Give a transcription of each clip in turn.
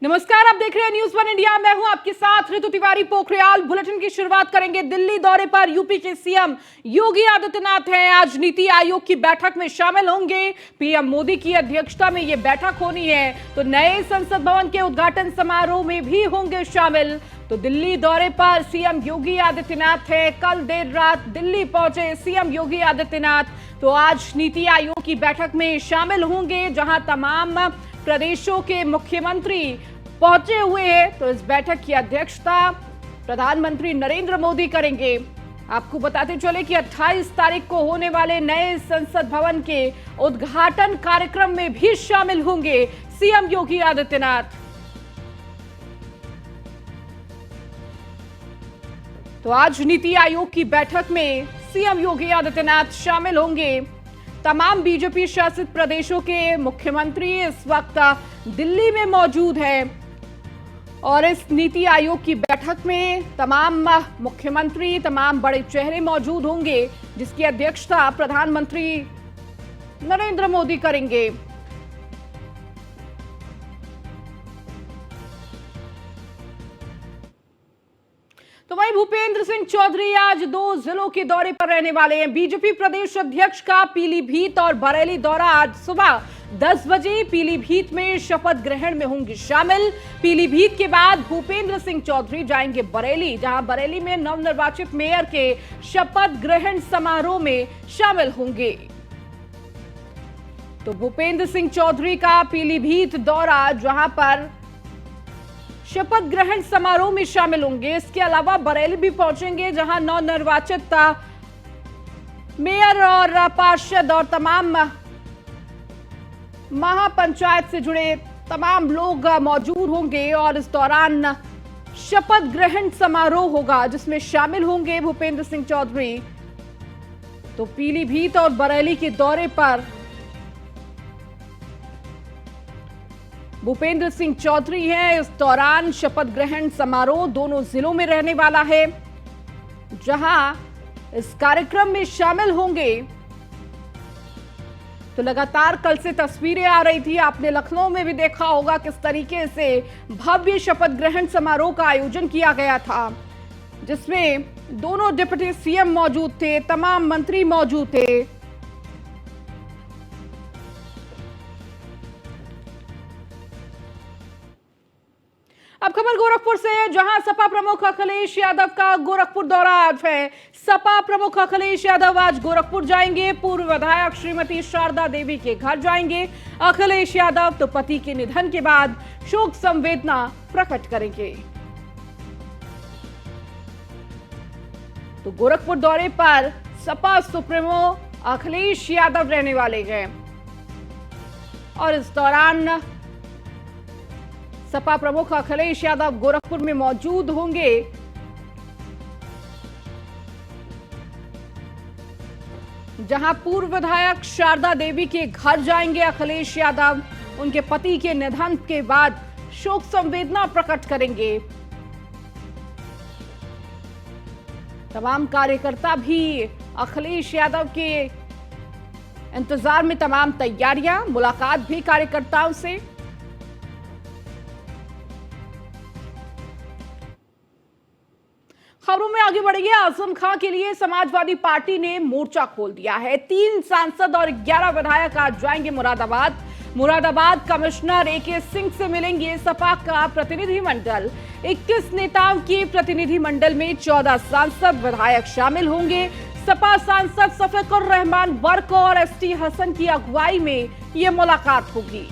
नमस्कार, आप देख रहे हैं न्यूज़ वन इंडिया। मैं हूं आपके साथ ऋतु तिवारी। पोखरियाल बुलेटिन की शुरुआत करेंगे। दिल्ली दौरे पर यूपी के सीएम योगी आदित्यनाथ हैं। आज नीति आयोग की बैठक में शामिल होंगे। पीएम मोदी की अध्यक्षता में यह बैठक होनी है, तो नए संसद भवन के उद्घाटन समारोह में भी होंगे शामिल। तो दिल्ली दौरे पर सीएम योगी आदित्यनाथ हैं। कल देर रात दिल्ली पहुंचे सीएम योगी आदित्यनाथ, तो आज नीति आयोग की बैठक में शामिल होंगे, जहां तमाम प्रदेशों के मुख्यमंत्री पहुंचे हुए हैं। तो इस बैठक की अध्यक्षता प्रधानमंत्री नरेंद्र मोदी करेंगे। आपको बताते चले कि 28 तारीख को होने वाले नए संसद भवन के उद्घाटन कार्यक्रम में भी शामिल होंगे सीएम योगी आदित्यनाथ। तो आज नीति आयोग की बैठक में सीएम योगी आदित्यनाथ शामिल होंगे। तमाम बीजेपी शासित प्रदेशों के मुख्यमंत्री इस वक्त दिल्ली में मौजूद हैं और इस नीति आयोग की बैठक में तमाम मुख्यमंत्री, तमाम बड़े चेहरे मौजूद होंगे, जिसकी अध्यक्षता प्रधानमंत्री नरेंद्र मोदी करेंगे। तो वहीं भूपेंद्र सिंह चौधरी आज 2 जिलों के दौरे पर रहने वाले हैं। बीजेपी प्रदेश अध्यक्ष का पीलीभीत और बरेली दौरा। आज सुबह 10 बजे पीलीभीत में शपथ ग्रहण में होंगे शामिल। पीलीभीत के बाद भूपेंद्र सिंह चौधरी जाएंगे बरेली, जहां बरेली में नवनिर्वाचित मेयर के शपथ ग्रहण समारोह में शामिल होंगे। तो भूपेंद्र सिंह चौधरी का पीलीभीत दौरा, जहां पर शपथ ग्रहण समारोह में शामिल होंगे। इसके अलावा बरेली भी पहुंचेंगे, जहां नवनिर्वाचित मेयर और पार्षद और तमाम महापंचायत से जुड़े तमाम लोग मौजूद होंगे और इस दौरान शपथ ग्रहण समारोह होगा, जिसमें शामिल होंगे भूपेंद्र सिंह चौधरी। तो पीलीभीत और बरेली के दौरे पर भूपेंद्र सिंह चौधरी हैं। इस दौरान शपथ ग्रहण समारोह दोनों जिलों में रहने वाला है, जहां इस कार्यक्रम में शामिल होंगे। तो लगातार कल से तस्वीरें आ रही थी, आपने लखनऊ में भी देखा होगा किस तरीके से भव्य शपथ ग्रहण समारोह का आयोजन किया गया था, जिसमें दोनों डिप्टी सीएम मौजूद थे, तमाम मंत्री मौजूद थे। अब खबर गोरखपुर से है, जहां सपा प्रमुख अखिलेश यादव का गोरखपुर दौरा आज है। सपा प्रमुख अखिलेश यादव आज गोरखपुर जाएंगे। पूर्व विधायक श्रीमती शारदा देवी के घर जाएंगे। अखिलेश यादव तो पति के निधन के बाद शोक संवेदना प्रकट करेंगे। तो गोरखपुर दौरे पर सपा सुप्रीमो अखिलेश यादव रहने वाले हैं और इस दौरान सपा प्रमुख अखिलेश यादव गोरखपुर में मौजूद होंगे। जहां पूर्व विधायक शारदा देवी के घर जाएंगे अखिलेश यादव, उनके पति के निधन के बाद शोक संवेदना प्रकट करेंगे। तमाम कार्यकर्ता भी अखिलेश यादव के इंतजार में, तमाम तैयारियां, मुलाकात भी कार्यकर्ताओं से। खबरों में आगे बढ़ेंगे। आजम खां के लिए समाजवादी पार्टी ने मोर्चा खोल दिया है। 3 सांसद और 11 विधायक आज जाएंगे मुरादाबाद। मुरादाबाद कमिश्नर AK सिंह से मिलेंगे सपा का प्रतिनिधिमंडल। 21 नेताओं के प्रतिनिधिमंडल में 14 सांसद विधायक शामिल होंगे। सपा सांसद शफीकुर रहमान वर्क और ST हसन की अगुवाई में यह मुलाकात होगी।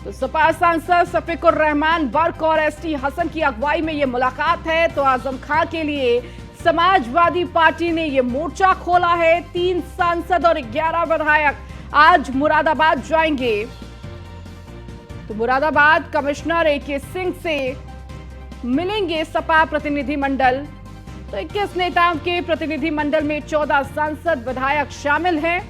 तो सपा सांसद शफीकुर रहमान वर्क और ST हसन की अगुवाई में यह मुलाकात है। तो आजम खां के लिए समाजवादी पार्टी ने यह मोर्चा खोला है। 3 सांसद और 11 विधायक आज मुरादाबाद जाएंगे। तो मुरादाबाद कमिश्नर AK सिंह से मिलेंगे सपा प्रतिनिधिमंडल। तो 21 नेताओं के प्रतिनिधिमंडल में 14 सांसद विधायक शामिल हैं।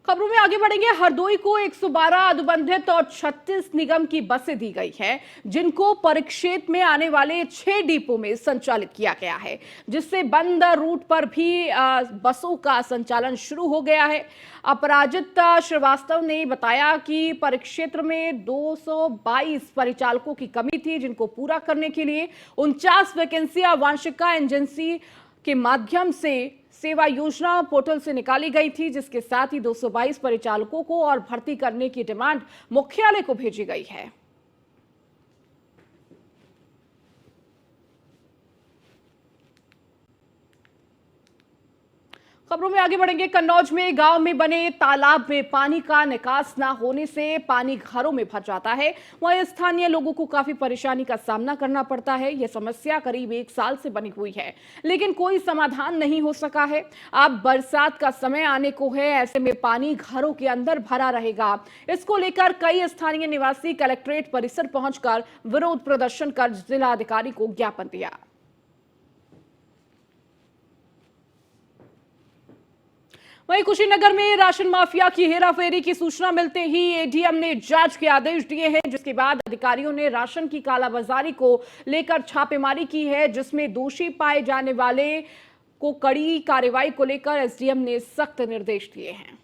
खबरों में आगे बढ़ेंगे। हरदोई को 112 अनुबंधित और 36 निगम की बसें दी गई हैं, जिनको परिक्षेत्र में आने वाले 6 डिपो में संचालित किया गया है, जिससे बंद रूट पर भी बसों का संचालन शुरू हो गया है। अपराजित श्रीवास्तव ने बताया कि परिक्षेत्र में 222 परिचालकों की कमी थी, जिनको पूरा करने के लिए 49 वैकेंसियां वांशिका एजेंसी के माध्यम से सेवा योजना पोर्टल से निकाली गई थी, जिसके साथ ही 222 परिचालकों को और भर्ती करने की डिमांड मुख्यालय को भेजी गई है। खबरों में आगे बढ़ेंगे। कन्नौज में गांव में बने तालाब में पानी का निकास न होने से पानी घरों में भर जाता है। वहीं स्थानीय लोगों को काफी परेशानी का सामना करना पड़ता है। यह समस्या करीब 1 साल से बनी हुई है, लेकिन कोई समाधान नहीं हो सका है। अब बरसात का समय आने को है, ऐसे में पानी घरों के अंदर भरा रहेगा। इसको लेकर कई स्थानीय निवासी कलेक्ट्रेट परिसर पहुंचकर विरोध प्रदर्शन कर जिलाधिकारी को ज्ञापन दिया। वहीं कुशीनगर में राशन माफिया की हेराफेरी की सूचना मिलते ही एडीएम ने जांच के आदेश दिए हैं, जिसके बाद अधिकारियों ने राशन की कालाबाजारी को लेकर छापेमारी की है, जिसमें दोषी पाए जाने वाले को कड़ी कार्रवाई को लेकर एसडीएम ने सख्त निर्देश दिए हैं।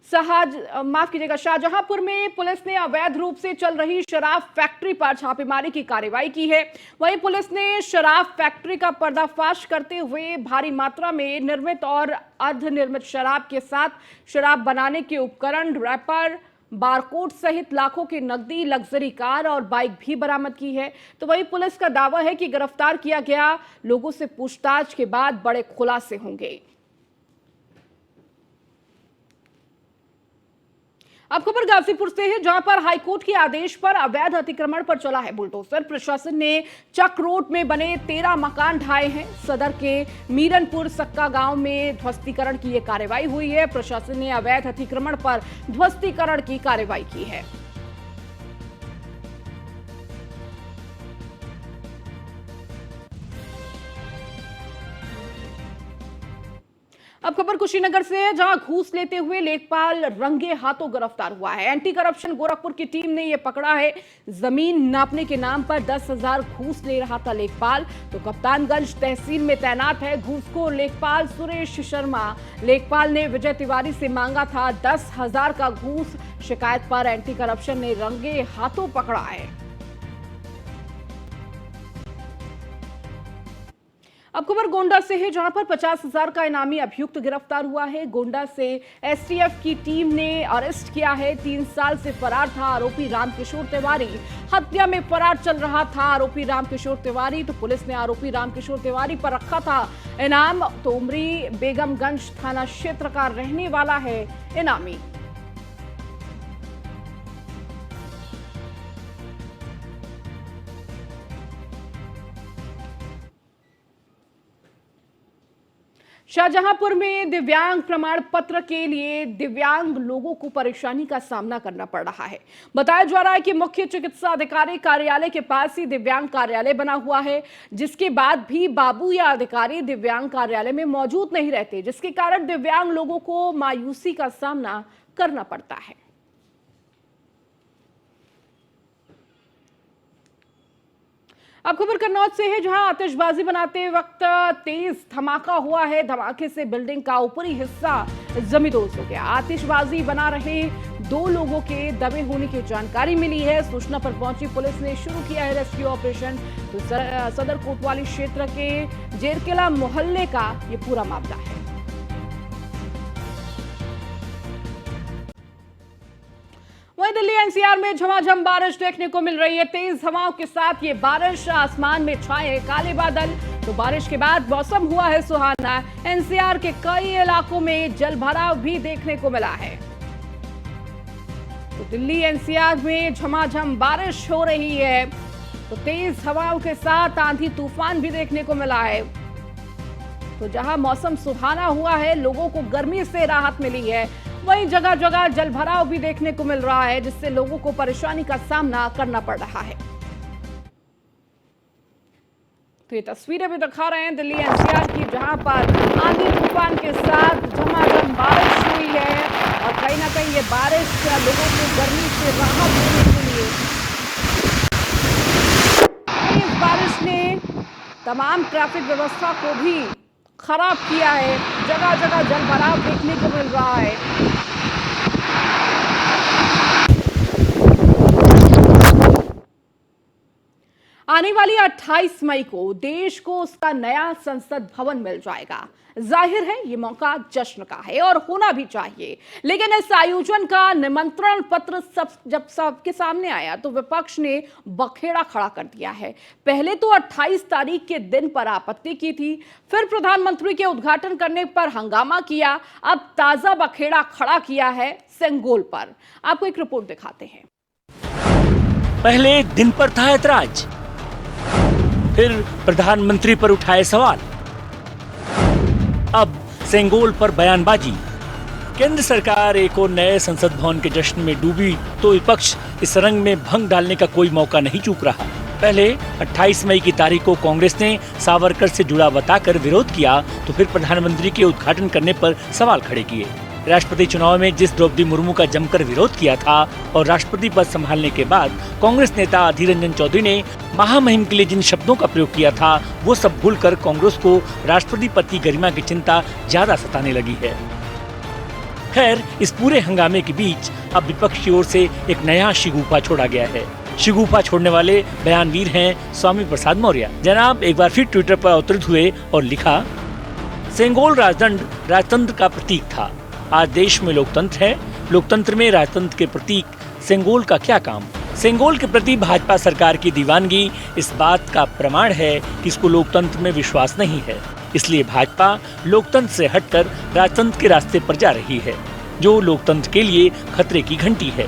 शाहजहांपुर में पुलिस ने अवैध रूप से चल रही शराब फैक्ट्री पर छापेमारी की कार्रवाई की है। वहीं पुलिस ने शराब फैक्ट्री का पर्दाफाश करते हुए भारी मात्रा में निर्मित और अर्धनिर्मित शराब के साथ शराब बनाने के उपकरण, रैपर, बारकोड सहित लाखों की नकदी, लग्जरी कार और बाइक भी बरामद की है। तो वहीं पुलिस का दावा है कि गिरफ्तार किया गया लोगों से पूछताछ के बाद बड़े खुलासे होंगे। अब खबर गाजीपुर से है, जहां पर हाईकोर्ट के आदेश पर अवैध अतिक्रमण पर चला है बुलडोजर। प्रशासन ने चक रोड में बने 13 मकान ढाए हैं। सदर के मीरनपुर सक्का गांव में ध्वस्तीकरण की यह कार्रवाई हुई है। प्रशासन ने अवैध अतिक्रमण पर ध्वस्तीकरण की कार्रवाई की है। अब खबर कुशीनगर से है, जहां घूस लेते हुए लेखपाल रंगे हाथों गिरफ्तार हुआ है। एंटी करप्शन गोरखपुर की टीम ने यह पकड़ा है। जमीन नापने के नाम पर 10,000 घूस ले रहा था लेखपाल। तो कप्तानगंज तहसील में तैनात है घूसखोर लेखपाल सुरेश शर्मा। लेखपाल ने विजय तिवारी से मांगा था 10,000 का घूस। शिकायत पर एंटी करप्शन ने रंगे हाथों पकड़ा है। अब खबर गोंडा से है, जहां पर 50,000 का इनामी अभियुक्त गिरफ्तार हुआ है। गोंडा से एसटीएफ की टीम ने अरेस्ट किया है। 3 साल से फरार था आरोपी रामकिशोर तिवारी। हत्या में फरार चल रहा था आरोपी रामकिशोर तिवारी। तो पुलिस ने आरोपी रामकिशोर तिवारी पर रखा था इनाम। तो उमरी बेगमगंज थाना क्षेत्र का रहने वाला है इनामी। शाहजहांपुर में दिव्यांग प्रमाण पत्र के लिए दिव्यांग लोगों को परेशानी का सामना करना पड़ रहा है। बताया जा रहा है कि मुख्य चिकित्सा अधिकारी कार्यालय के पास ही दिव्यांग कार्यालय बना हुआ है, जिसके बाद भी बाबू या अधिकारी दिव्यांग कार्यालय में मौजूद नहीं रहते, जिसके कारण दिव्यांग लोगों को मायूसी का सामना करना पड़ता है। अब खबर कन्नौज से है, जहां आतिशबाजी बनाते वक्त तेज धमाका हुआ है। धमाके से बिल्डिंग का ऊपरी हिस्सा जमींदोज हो गया। आतिशबाजी बना रहे 2 लोगों के दबे होने की जानकारी मिली है। सूचना पर पहुंची पुलिस ने शुरू किया है रेस्क्यू ऑपरेशन। तो सदर कोतवाली क्षेत्र के जेरकेला मोहल्ले का ये पूरा मामला है। वहीं दिल्ली एनसीआर में झमाझम बारिश देखने को मिल रही है। तेज हवाओं के साथ ये बारिश, आसमान में छाए काले बादल। तो बारिश के बाद मौसम हुआ है सुहाना। एनसीआर के कई इलाकों में जलभराव भी देखने को मिला है। तो दिल्ली एनसीआर में झमाझम बारिश हो रही है। तो तेज हवाओं के साथ आंधी तूफान भी देखने को मिला है। तो जहां मौसम सुहाना हुआ है, लोगों को गर्मी से राहत मिली है, वहीं जगह जगह जलभराव भी देखने को मिल रहा है, जिससे लोगों को परेशानी का सामना करना पड़ रहा है। तो ये तस्वीरें भी दिखा रहे हैं दिल्ली एनसीआर की, जहां पर आंधी तूफान के साथ झमाझम बारिश हुई है और कहीं ना कहीं ये बारिश लोगों को गर्मी से राहत देने के लिए, इस बारिश ने तमाम ट्रैफिक व्यवस्था को भी खराब किया है। जगह जगह जलभराव देखने को मिल रहा है। आने वाली 28 मई को देश को उसका नया संसद भवन मिल जाएगा। जाहिर है ये मौका जश्न का है और होना भी चाहिए, लेकिन इस आयोजन का निमंत्रण पत्र जब सबके सामने आया तो विपक्ष ने बखेड़ा खड़ा कर दिया है। पहले तो 28 तारीख के दिन पर आपत्ति की थी, फिर प्रधानमंत्री के उद्घाटन करने पर हंगामा किया, अब ताजा बखेड़ा खड़ा किया है सेंगोल पर। आपको एक रिपोर्ट दिखाते हैं। पहले दिन पर था ऐतराज, फिर प्रधानमंत्री पर उठाए सवाल, अब सेंगोल पर बयानबाजी। केंद्र सरकार एक और नए संसद भवन के जश्न में डूबी तो विपक्ष इस रंग में भंग डालने का कोई मौका नहीं चूक रहा। पहले 28 मई की तारीख को कांग्रेस ने सावरकर से जुड़ा बताकर विरोध किया तो फिर प्रधानमंत्री के उद्घाटन करने पर सवाल खड़े किए। राष्ट्रपति चुनाव में जिस द्रौपदी मुर्मू का जमकर विरोध किया था और राष्ट्रपति पद संभालने के बाद कांग्रेस नेता अधीर रंजन चौधरी ने महामहिम के लिए जिन शब्दों का प्रयोग किया था वो सब भूलकर कांग्रेस को राष्ट्रपति पद की गरिमा की चिंता ज्यादा सताने लगी है। खैर, इस पूरे हंगामे के बीच अब विपक्ष की ओर से एक नया शिगुफा छोड़ा गया है। शिगुफा छोड़ने वाले बयानवीर हैं स्वामी प्रसाद मौर्य। जनाब एक बार फिर ट्विटर पर अवतरित हुए और लिखा, सेंगोल राजदंड राजतंत्र का प्रतीक था। आज देश में लोकतंत्र है, लोकतंत्र में राजतंत्र के प्रतीक सेंगोल का क्या काम। सेंगोल के प्रति भाजपा सरकार की दीवानगी इस बात का प्रमाण है कि इसको लोकतंत्र में विश्वास नहीं है, इसलिए भाजपा लोकतंत्र से हटकर राजतंत्र के रास्ते पर जा रही है, जो लोकतंत्र के लिए खतरे की घंटी है।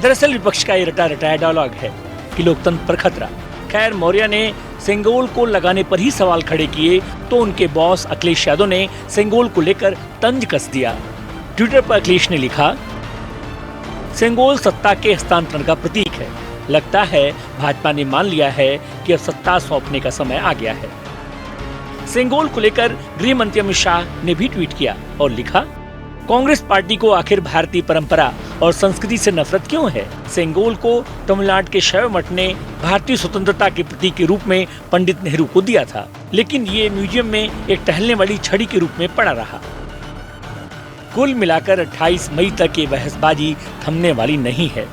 दरअसल विपक्ष का ये रटा रटाया डायलॉग है कि लोकतंत्र पर खतरा। खैर, मौर्य ने सेंगोल को लगाने पर ही सवाल खड़े किए तो उनके बॉस अखिलेश यादव ने सेंगोल को लेकर तंज कस दिया। ट्विटर पर अखिलेश ने लिखा, सेंगोल सत्ता के हस्तांतरण का प्रतीक है। लगता है भाजपा ने मान लिया है कि अब सत्ता सौंपने का समय आ गया है। सेंगोल को लेकर गृह मंत्री अमित शाह ने भी ट्वीट किया और लिखा, कांग्रेस पार्टी को आखिर भारतीय परंपरा और संस्कृति से नफरत क्यों है। सेंगोल को तमिलनाडु के शैव मठ ने भारतीय स्वतंत्रता के प्रतीक के रूप में पंडित नेहरू को दिया था, लेकिन ये म्यूजियम में एक टहलने वाली छड़ी के रूप में पड़ा रहा। कुल मिलाकर 28 मई तक ये बहसबाजी थमने वाली नहीं है।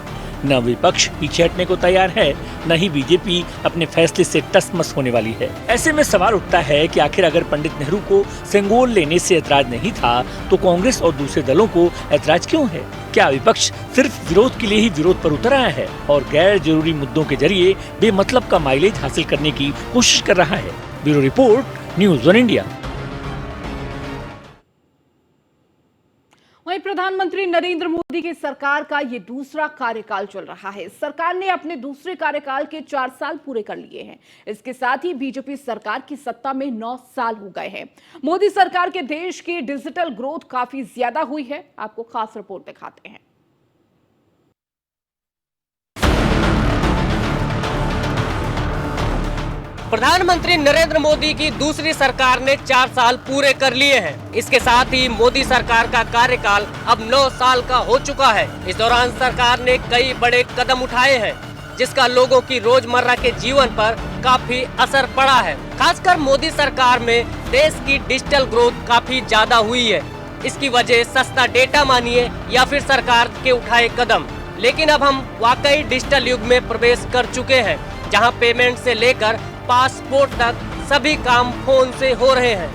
न विपक्ष पीछे हटने को तैयार है, न ही बीजेपी अपने फैसले से टसमस होने वाली है। ऐसे में सवाल उठता है कि आखिर अगर पंडित नेहरू को सेंगोल लेने से ऐतराज नहीं था तो कांग्रेस और दूसरे दलों को ऐतराज क्यों है। क्या विपक्ष सिर्फ विरोध के लिए ही विरोध पर उतर आया है और गैर जरूरी मुद्दों के जरिए बेमतलब का माइलेज हासिल करने की कोशिश कर रहा है। Bureau report, news 1 India. वहीं प्रधानमंत्री नरेंद्र मोदी की सरकार का ये दूसरा कार्यकाल चल रहा है। सरकार ने अपने दूसरे कार्यकाल के 4 साल पूरे कर लिए हैं। इसके साथ ही बीजेपी सरकार की सत्ता में 9 साल हो गए हैं। मोदी सरकार के देश की डिजिटल ग्रोथ काफी ज्यादा हुई है। आपको खास रिपोर्ट दिखाते हैं। प्रधानमंत्री नरेंद्र मोदी की दूसरी सरकार ने 4 साल पूरे कर लिए हैं। इसके साथ ही मोदी सरकार का कार्यकाल अब 9 साल का हो चुका है। इस दौरान सरकार ने कई बड़े कदम उठाए हैं, जिसका लोगों की रोजमर्रा के जीवन पर काफी असर पड़ा है। खासकर मोदी सरकार में देश की डिजिटल ग्रोथ काफी ज्यादा हुई है। इसकी वजह सस्ता डेटा मानिए या फिर सरकार के उठाए कदम। लेकिन अब हम वाकई डिजिटल युग में प्रवेश कर चुके हैं, जहां पेमेंट से लेकर पासपोर्ट तक सभी काम फोन से हो रहे हैं।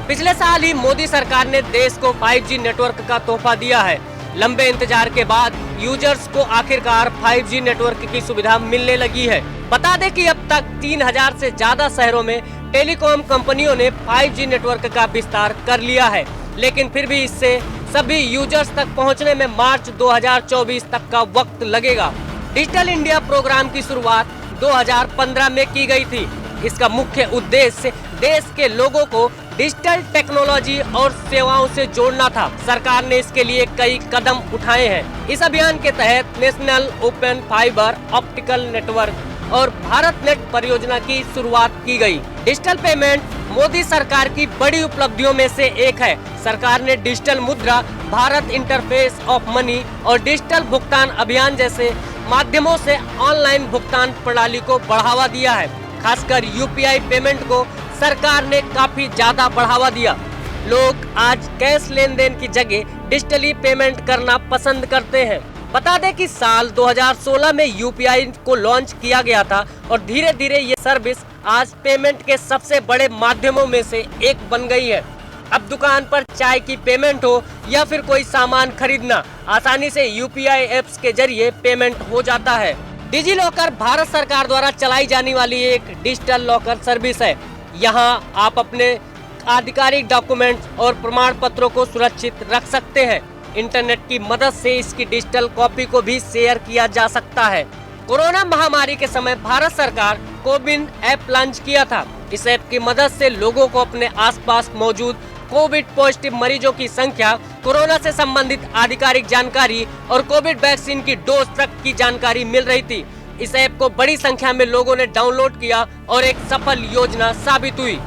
पिछले साल ही मोदी सरकार ने देश को 5G नेटवर्क का तोहफा दिया है। लंबे इंतजार के बाद यूजर्स को आखिरकार 5G नेटवर्क की सुविधा मिलने लगी है। बता दें कि अब तक 3000 से ज्यादा शहरों में टेलीकॉम कंपनियों ने 5G नेटवर्क का विस्तार कर लिया है, लेकिन फिर भी इससे सभी यूजर्स तक पहुंचने में मार्च 2024 तक का वक्त लगेगा। डिजिटल इंडिया प्रोग्राम की शुरुआत 2015 में की गई थी। इसका मुख्य उद्देश्य देश के लोगों को डिजिटल टेक्नोलॉजी और सेवाओं से जोड़ना था। सरकार ने इसके लिए कई कदम उठाए हैं। इस अभियान के तहत national open fibre optical network और भारत नेट परियोजना की शुरुआत की गई। डिजिटल पेमेंट मोदी सरकार की बड़ी उपलब्धियों में से एक है। सरकार ने डिजिटल मुद्रा, भारत इंटरफेस ऑफ मनी और डिजिटल भुगतान अभियान जैसे माध्यमों से ऑनलाइन भुगतान प्रणाली को बढ़ावा दिया है। खासकर यूपीआई पेमेंट को सरकार ने काफी ज्यादा बढ़ावा दिया। लोग आज कैश लेन देन की जगह डिजिटली पेमेंट करना पसंद करते हैं। बता दें कि साल 2016 में यूपीआई को लॉन्च किया गया था और धीरे धीरे ये सर्विस आज पेमेंट के सबसे बड़े माध्यमों में से एक बन गई है। अब दुकान पर चाय की पेमेंट हो या फिर कोई सामान खरीदना, आसानी से यूपीआई एप्स के जरिए पेमेंट हो जाता है। डिजी लॉकर भारत सरकार द्वारा चलाई जाने वाली एक डिजिटल लॉकर सर्विस है। यहाँ आप अपने आधिकारिक डॉक्यूमेंट्स और प्रमाण पत्रों को सुरक्षित रख सकते हैं। इंटरनेट की मदद से इसकी डिजिटल कॉपी को भी शेयर किया जा सकता है। कोरोना महामारी के समय भारत सरकार कोविन ऐप लॉन्च किया था। इस ऐप की मदद से लोगों को अपने आसपास मौजूद कोविड पॉजिटिव मरीजों की संख्या, कोरोना से संबंधित आधिकारिक जानकारी और कोविड वैक्सीन की डोज तक की जानकारी मिल रही थी। इस ऐप को बड़ी संख्या में लोगों ने डाउनलोड किया और एक सफल योजना साबित हुई।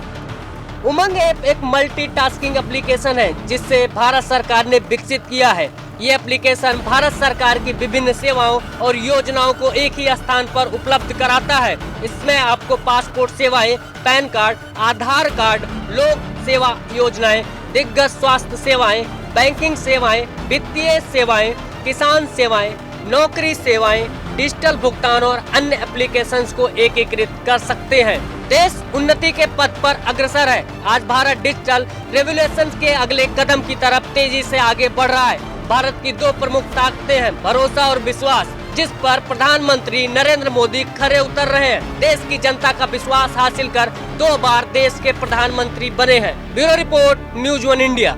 उमंग ऐप एक मल्टीटास्किंग एप्लीकेशन है जिसे भारत सरकार ने विकसित किया है। ये एप्लीकेशन भारत सरकार की विभिन्न सेवाओं और योजनाओं को एक ही स्थान पर उपलब्ध कराता है। इसमें आपको पासपोर्ट सेवाएं, पैन कार्ड, आधार कार्ड, लोक सेवा योजनाएं, दिग्गज स्वास्थ्य सेवाएं, बैंकिंग सेवाएं, वित्तीय सेवाएं, किसान सेवाएं, नौकरी सेवाएं, डिजिटल भुगतान और अन्य एप्लीकेशंस को एकीकृत कर सकते हैं। देश उन्नति के पथ पर अग्रसर है। आज भारत डिजिटल रेवोल्यूशन के अगले कदम की तरफ तेजी से आगे बढ़ रहा है। भारत की दो प्रमुख ताकतें हैं, भरोसा और विश्वास, जिस पर प्रधानमंत्री नरेंद्र मोदी खरे उतर रहे हैं। देश की जनता का विश्वास हासिल कर 2 बार देश के प्रधानमंत्री बने हैं। Bureau report, news 1 India.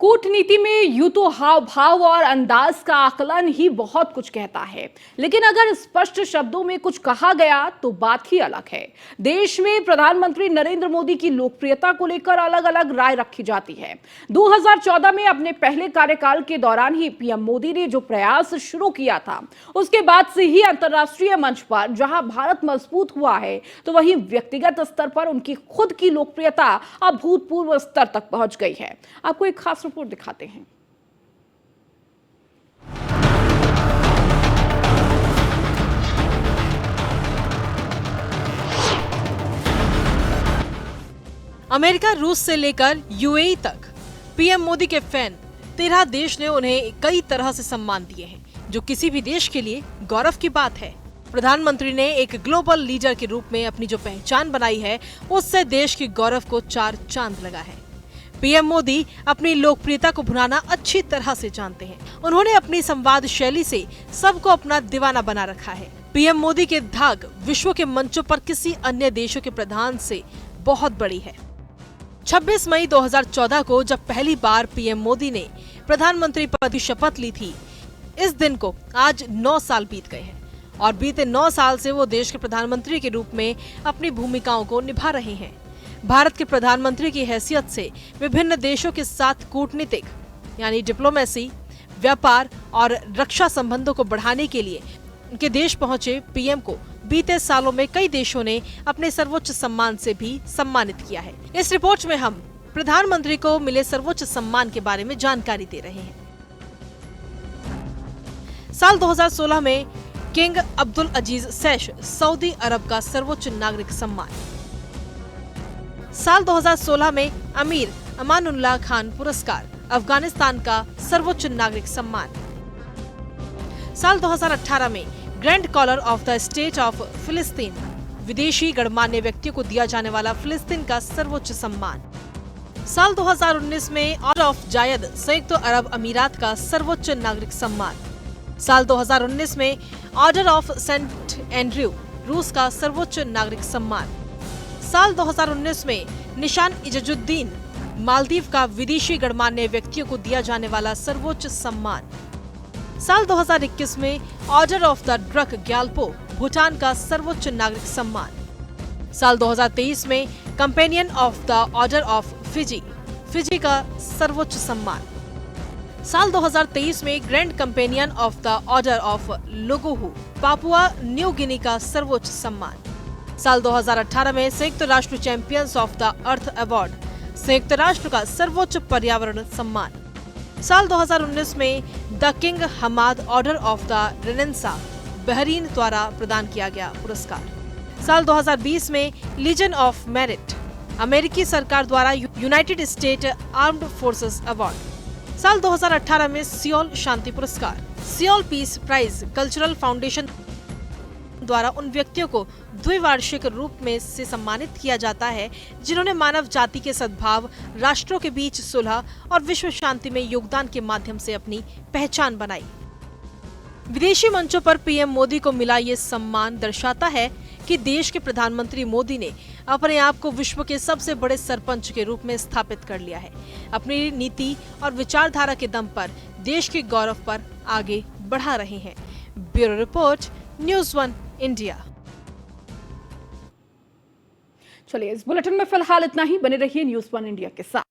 कूटनीति में यूं तो हाव भाव और अंदाज का आकलन ही बहुत कुछ कहता है, लेकिन अगर स्पष्ट शब्दों में कुछ कहा गया तो बात ही अलग है। देश में प्रधानमंत्री नरेंद्र मोदी की लोकप्रियता को लेकर अलग अलग राय रखी जाती है। 2014 में अपने पहले कार्यकाल के दौरान ही पीएम मोदी ने जो प्रयास शुरू किया था, उसके बाद से ही अंतर्राष्ट्रीय मंच पर जहां भारत मजबूत हुआ है, तो वहीं व्यक्तिगत स्तर पर उनकी खुद की लोकप्रियता अभूतपूर्व स्तर तक पहुंच गई है। आपको एक खास रिपोर्ट दिखाते हैं। अमेरिका, रूस से लेकर यूएई तक पीएम मोदी के फैन 13 देश ने उन्हें कई तरह से सम्मान दिए हैं, जो किसी भी देश के लिए गौरव की बात है। प्रधानमंत्री ने एक ग्लोबल लीडर के रूप में अपनी जो पहचान बनाई है, उससे देश के गौरव को 4 चांद लगा है। पीएम मोदी अपनी लोकप्रियता को भुनाना अच्छी तरह से जानते हैं। उन्होंने अपनी संवाद शैली से सबको अपना दीवाना बना रखा है। पीएम मोदी के धाक विश्व के मंचों पर किसी अन्य देशों के प्रधान से बहुत बड़ी है। 26 मई 2014 को जब पहली बार पीएम मोदी ने प्रधानमंत्री पद की शपथ ली थी, इस दिन को आज 9 साल बीत गए हैं और बीते 9 साल से वो देश के प्रधानमंत्री के रूप में अपनी भूमिकाओं को निभा रहे हैं। भारत के प्रधानमंत्री की हैसियत से विभिन्न देशों के साथ कूटनीतिक यानी डिप्लोमेसी, व्यापार और रक्षा संबंधों को बढ़ाने के लिए उनके देश पहुंचे पीएम को बीते सालों में कई देशों ने अपने सर्वोच्च सम्मान से भी सम्मानित किया है। इस रिपोर्ट में हम प्रधानमंत्री को मिले सर्वोच्च सम्मान के बारे में जानकारी दे रहे हैं। साल 2016 में किंग अब्दुल अजीज सैश सऊदी अरब का सर्वोच्च नागरिक सम्मान। साल 2016 में अमीर अमानुल्लाह खान पुरस्कार अफगानिस्तान का सर्वोच्च नागरिक सम्मान। साल 2018 में grand collar of the state of फिलिस्तीन विदेशी गणमान्य व्यक्तियों को दिया जाने वाला फिलिस्तीन का सर्वोच्च सम्मान। साल 2019 में ऑर्डर ऑफ जायद संयुक्त अरब अमीरात का सर्वोच्च नागरिक सम्मान। साल 2019 में ऑर्डर ऑफ सेंट एंड्रयू रूस का सर्वोच्च नागरिक सम्मान। साल 2019 में निशान इज़्ज़ुद्दीन मालदीव का विदेशी गणमान्य व्यक्तियों को दिया जाने वाला सर्वोच्च सम्मान। साल 2021 में order of the Druk Gyalpo Bhutan का सर्वोच्च नागरिक सम्मान। साल 2023 में companion of the order of Fiji का सर्वोच्च सम्मान। साल 2023 में grand companion of the order of Logohu Papua New Guinea का सर्वोच्च सम्मान। साल 2018 में संयुक्त राष्ट्र champions of the earth award, संयुक्त राष्ट्र का सर्वोच्च पर्यावरण सम्मान। साल 2019 में the king Hamad order of the renaissance Bahrain द्वारा प्रदान किया गया पुरस्कार। साल 2020 में लीजन ऑफ मेरिट अमेरिकी सरकार द्वारा United State armed forces award. साल 2018 में सियोल शांति पुरस्कार। Seoul peace prize cultural foundation द्वारा उन व्यक्तियों को द्विवार्षिक रूप में से सम्मानित किया जाता है जिन्होंने मानव जाति के सद्भाव, राष्ट्रों के बीच सुलह और विश्व शांति में योगदान के माध्यम से अपनी पहचान बनाई। विदेशी मंचों पर पीएम मोदी को मिला ये सम्मान दर्शाता है कि देश के प्रधानमंत्री मोदी ने अपने आप को विश्व के सबसे बड़े सरपंच के रूप में स्थापित कर लिया है। अपनी नीति और विचारधारा के दम पर देश के गौरव पर आगे बढ़ा रहे हैं। Bureau report, news 1 India. चलिए, इस बुलेटिन में फिलहाल इतना ही। बने रहिए न्यूज़ 1 इंडिया के साथ।